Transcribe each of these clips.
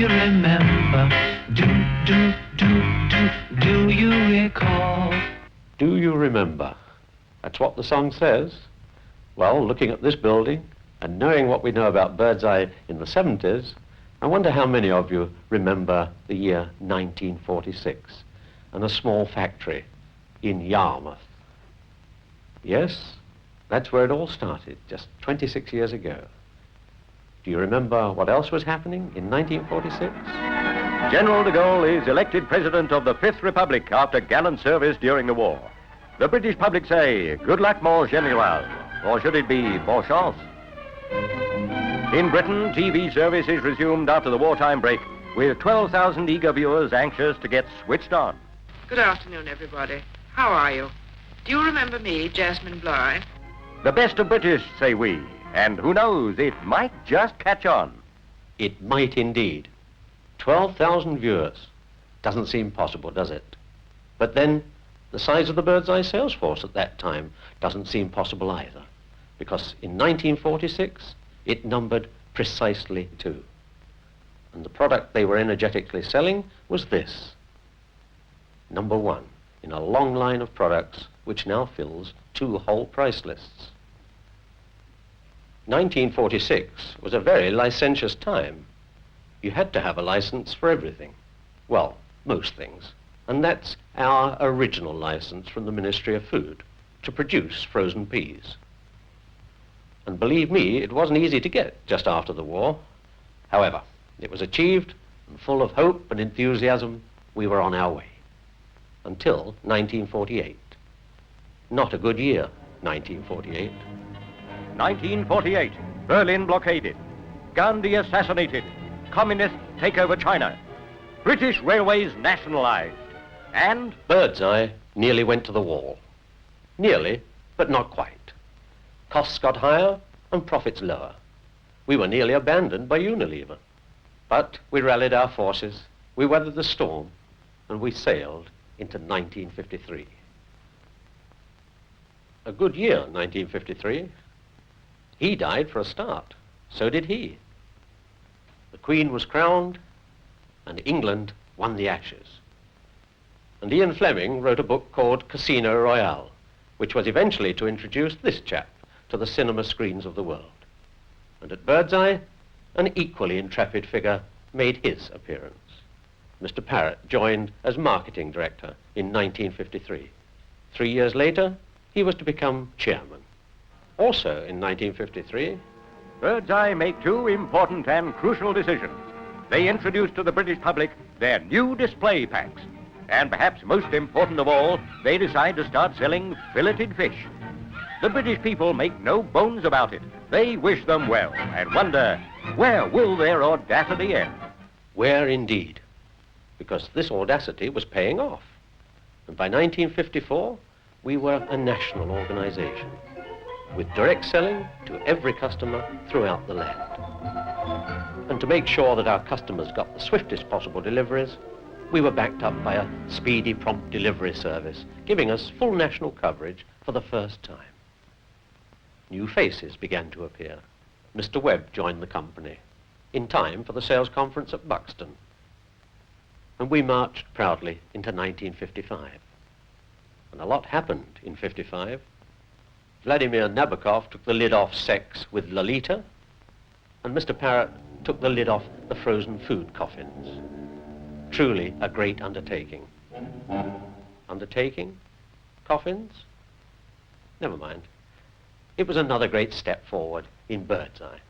you remember? Do you recall? Do you remember? That's what the song says. Well, looking at this building and knowing what we know about Birdseye in the 70s, I wonder how many of you remember the year 1946 and a small factory in Yarmouth. Yes, that's where it all started, just 26 years ago. Do you remember what else was happening in 1946? General de Gaulle is elected President of the Fifth Republic after gallant service during the war. The British public say, good luck, mon général, or should it be, bonne chance? In Britain, TV service is resumed after the wartime break, with 12,000 eager viewers anxious to get switched on. Good afternoon, everybody. How are you? Do you remember me, Jasmine Bligh? The best of British, say we, and who knows, it might just catch on. It might indeed. 12,000 viewers. Doesn't seem possible, does it? But then, the size of the Birdseye sales force at that time doesn't seem possible either, because in 1946, it numbered precisely 2. And the product they were energetically selling was this. Number 1 in a long line of products which now fills 2 whole price lists. 1946 was a very licentious time. You had to have a license for everything. Well, most things. And that's our original license from the Ministry of Food to produce frozen peas. And believe me, it wasn't easy to get just after the war. However, it was achieved, and full of hope and enthusiasm, we were on our way. Until 1948. Not a good year, 1948. 1948, Berlin blockaded. Gandhi assassinated. Communists take over China. British railways nationalized. And Birdseye nearly went to the wall. Nearly, but not quite. Costs got higher and profits lower. We were nearly abandoned by Unilever. But we rallied our forces, we weathered the storm, and we sailed into 1953. A good year, 1953. He died for a start. So did he. The Queen was crowned, and England won the Ashes. And Ian Fleming wrote a book called Casino Royale, which was eventually to introduce this chap to the cinema screens of the world. And at Birdseye, an equally intrepid figure made his appearance. Mr. Parrott joined as marketing director in 1953. 3 years later, he was to become chairman. Also in 1953, Birdseye make 2 important and crucial decisions. They introduced to the British public their new display packs. And perhaps most important of all, they decide to start selling filleted fish. The British people make no bones about it. They wish them well and wonder, where will their audacity end? Where indeed? Because this audacity was paying off. And by 1954, we were a national organization with direct selling to every customer throughout the land. And to make sure that our customers got the swiftest possible deliveries, we were backed up by a speedy, prompt delivery service, giving us full national coverage for the first time. New faces began to appear. Mr. Webb joined the company in time for the sales conference at Buxton. And we marched proudly into 1955. And a lot happened in 55. Vladimir Nabokov took the lid off sex with Lolita, and Mr. Parrott took the lid off the frozen food coffins. Truly a great undertaking. Undertaking? Coffins? Never mind. It was another great step forward in Birdseye,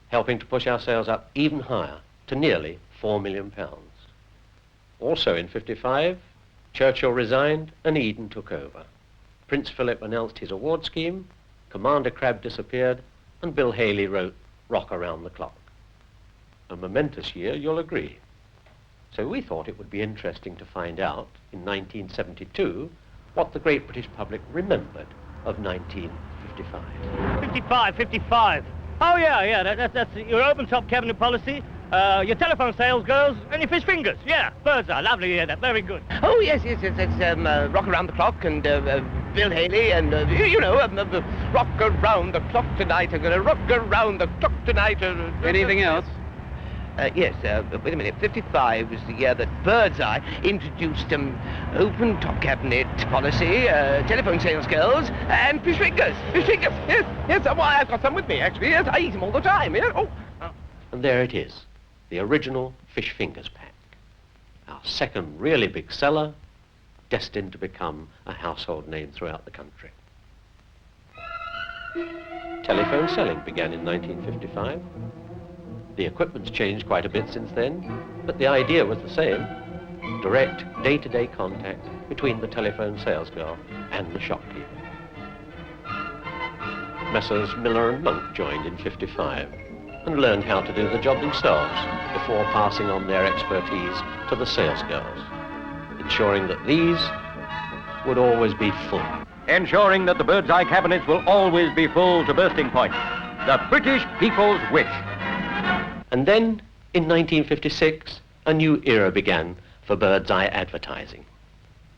helping to push our sales up even higher to nearly £4 million. Also in 55, Churchill resigned and Eden took over. Prince Philip announced his award scheme, Commander Crabbe disappeared, and Bill Haley wrote Rock Around the Clock. A momentous year, you'll agree. So we thought it would be interesting to find out, in 1972, what the great British public remembered of 1955. 55. Oh, yeah, that's your open-top cabinet policy, your telephone sales girls, and your fish fingers. Yeah, Birdseye, lovely, yeah, that, very good. Oh, yes, it's Rock Around the Clock and Bill Haley and, Rock Around the Clock tonight. I'm going to rock around the clock tonight. Anything else? Yes, wait a minute. 55 was the year that Birdseye introduced open top cabinet policy, telephone sales girls, and fish fingers. Fish fingers, yes, yes. Well, I've got some with me, actually. Yes, I eat them all the time. Yes. Oh. And there it is, the original fish fingers pack. Our second really big seller, destined to become a household name throughout the country. Telephone selling began in 1955. The equipment's changed quite a bit since then, but the idea was the same. Direct, day-to-day contact between the telephone salesgirl and the shopkeeper. Messrs. Miller and Monk joined in 55 and learned how to do the job themselves before passing on their expertise to the salesgirls, ensuring that these would always be full. Ensuring that the Birdseye cabinets will always be full to bursting point. The British people's wish. And then, in 1956, a new era began for Birdseye advertising.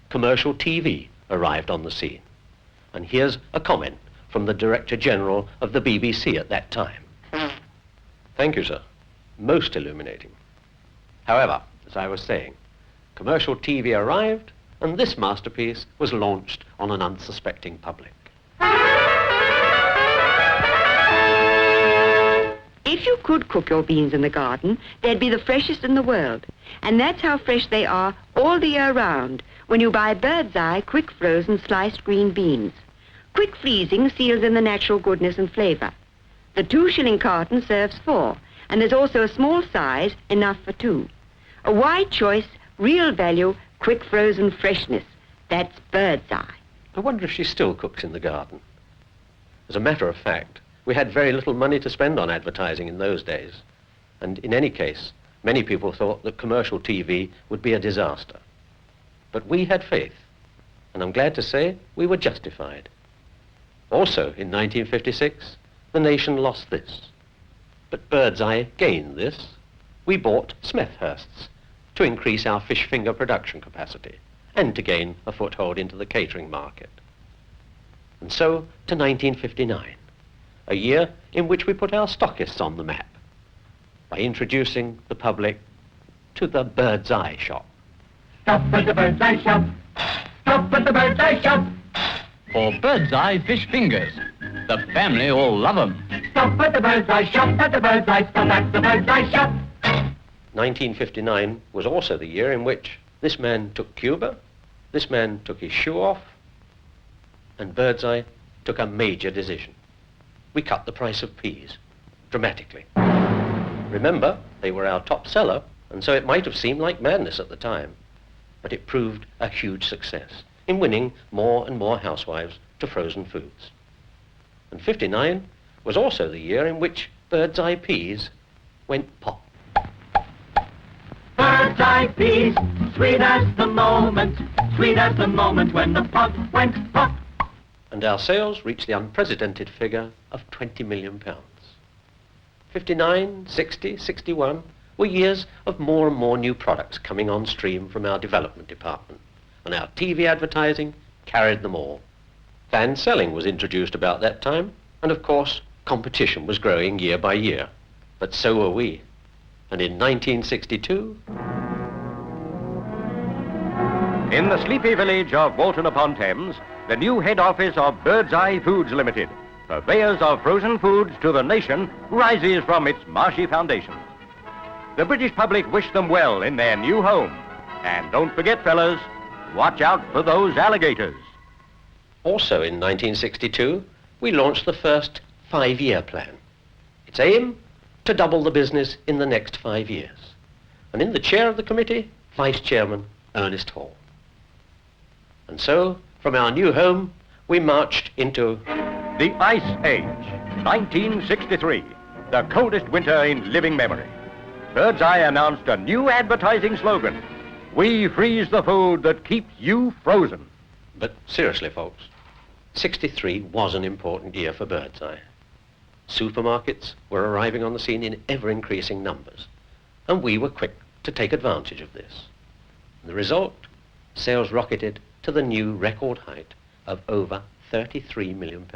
Commercial TV arrived on the scene. And here's a comment from the Director General of the BBC at that time. Thank you, sir. Most illuminating. However, as I was saying, commercial TV arrived, and this masterpiece was launched on an unsuspecting public. If you could cook your beans in the garden, they'd be the freshest in the world. And that's how fresh they are all the year round when you buy Birdseye quick frozen sliced green beans. Quick freezing seals in the natural goodness and flavor. The 2-shilling carton serves 4, and there's also a small size, enough for 2. A wide choice, real value, quick frozen freshness. That's Birdseye. I wonder if she still cooks in the garden. As a matter of fact, we had very little money to spend on advertising in those days. And in any case, many people thought that commercial TV would be a disaster. But we had faith, and I'm glad to say we were justified. Also, in 1956, the nation lost this. But Birdseye gained this. We bought Smethurst's to increase our fish finger production capacity and to gain a foothold into the catering market. And so to 1959, a year in which we put our stockists on the map by introducing the public to the Birdseye shop. Stop at the Birdseye shop. Stop at the Birdseye shop. For Birdseye fish fingers. The family all love 'em. Stop at the Birdseye shop, at the Birdseye, stop at the Birdseye shop. 1959 was also the year in which this man took Cuba, this man took his shoe off, and Birdseye took a major decision. We cut the price of peas dramatically. Remember, they were our top seller, and so it might have seemed like madness at the time, but it proved a huge success in winning more and more housewives to frozen foods. And 59 was also the year in which Birdseye peas went pop. Birdseye peas, sweet as the moment when the pod went pop. And our sales reached the unprecedented figure of £20 million. 59, 60, 61 were years of more and more new products coming on stream from our development department, and our TV advertising carried them all. Van selling was introduced about that time, and of course, competition was growing year by year. But so were we. And in 1962... In the sleepy village of Walton-upon-Thames, the new head office of Birdseye Foods Limited, purveyors of frozen foods to the nation, rises from its marshy foundations. The British public wish them well in their new home. And don't forget, fellas, watch out for those alligators. Also in 1962, we launched the first 5-year plan. Its aim, to double the business in the next 5 years. And in the chair of the committee, Vice Chairman Ernest Hall. And so, from our new home, we marched into the Ice Age, 1963, the coldest winter in living memory. Birdseye announced a new advertising slogan: "We freeze the food that keeps you frozen." But seriously, folks, 63 was an important year for Birdseye. Supermarkets were arriving on the scene in ever-increasing numbers, and we were quick to take advantage of this. And the result, sales rocketed to the new record height of over £33 million.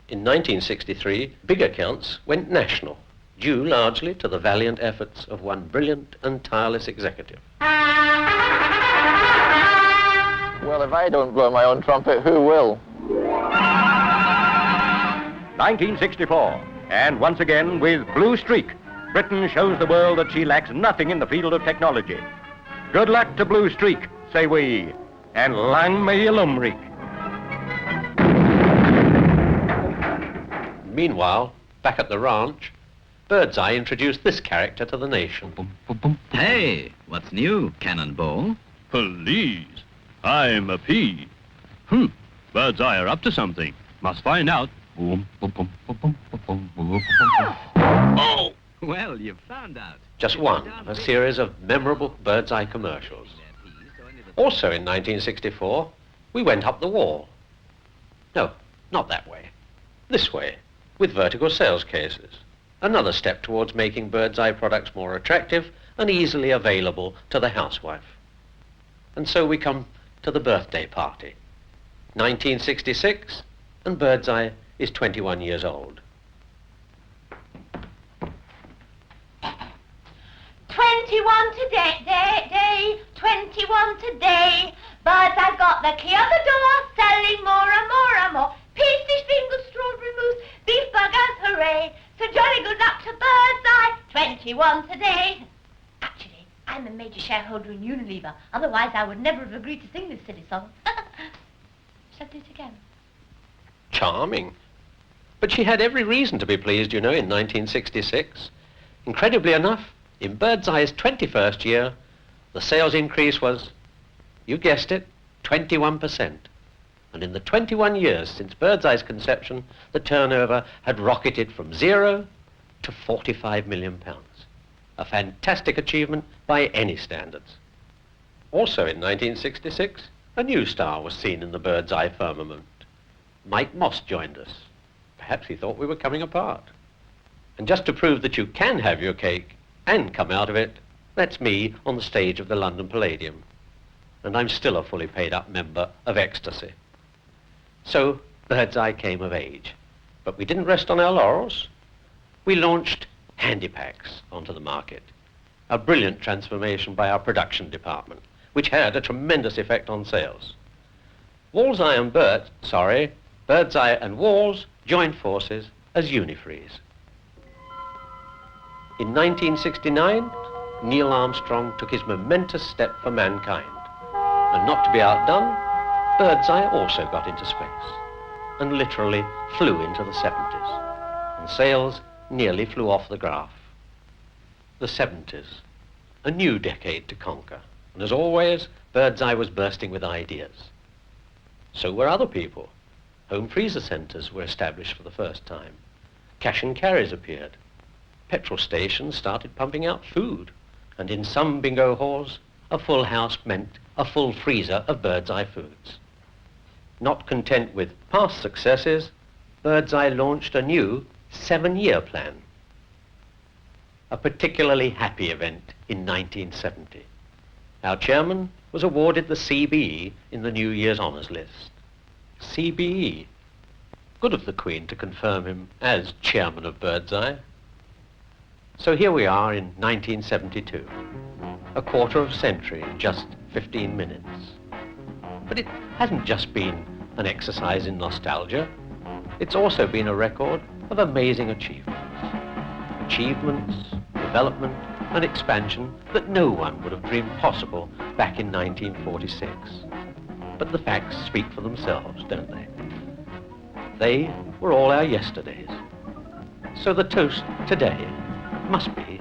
In 1963, big accounts went national due largely to the valiant efforts of one brilliant and tireless executive. Well, if I don't blow my own trumpet, who will? 1964, and once again with Blue Streak, Britain shows the world that she lacks nothing in the field of technology. Good luck to Blue Streak, say we, and lang may you lumreek. Meanwhile, back at the ranch, Birdseye introduced this character to the nation. Hey, what's new, Cannonball? Please, I'm a pea. Birdseye are up to something. Must find out. Oh! Well, you've found out. Just one of a series of memorable Birdseye commercials. Also in 1964, we went up the wall. No, not that way. This way, with vertical sales cases. Another step towards making Birdseye products more attractive and easily available to the housewife. And so we come to the birthday party. 1966, and Birdseye is 21 years old. 21 today, 21 today. Birdseye got the key of the door, selling more and more and more. Peas, fish, fingers, strawberry mousse, beef burgers, hooray. So jolly good luck to Birdseye, 21 today. Actually, I'm a major shareholder in Unilever. Otherwise, I would never have agreed to sing this silly song. Shall I do it again? Charming. But she had every reason to be pleased, you know, in 1966. Incredibly enough, in Birdseye's 21st year, the sales increase was, you guessed it, 21%. And in the 21 years since Birdseye's conception, the turnover had rocketed from 0 to £45 million. A fantastic achievement by any standards. Also in 1966, a new star was seen in the Birdseye firmament. Mike Moss joined us. Perhaps he thought we were coming apart. And just to prove that you can have your cake and come out of it, that's me on the stage of the London Palladium. And I'm still a fully paid up member of Ecstasy. So Birdseye came of age. But we didn't rest on our laurels. We launched handy packs onto the market. A brilliant transformation by our production department, which had a tremendous effect on sales. Birdseye and Walls joined forces as Unifreeze. In 1969, Neil Armstrong took his momentous step for mankind. And not to be outdone, Birdseye also got into space and literally flew into the 70s. And sales nearly flew off the graph. The 70s, a new decade to conquer. And as always, Birdseye was bursting with ideas. So were other people. Home freezer centres were established for the first time. Cash and carries appeared. Petrol stations started pumping out food. And in some bingo halls, a full house meant a full freezer of Birdseye foods. Not content with past successes, Birdseye launched a new 7-year plan. A particularly happy event in 1970. Our chairman was awarded the CBE in the New Year's Honours List. CBE. Good of the Queen to confirm him as chairman of Birdseye. So here we are in 1972. A quarter of a century in just 15 minutes. But it hasn't just been an exercise in nostalgia. It's also been a record of amazing achievements. Achievements, development, and expansion that no one would have dreamed possible back in 1946. But the facts speak for themselves, don't they? They were all our yesterdays. So the toast today must be,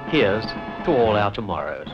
here's to all our tomorrows.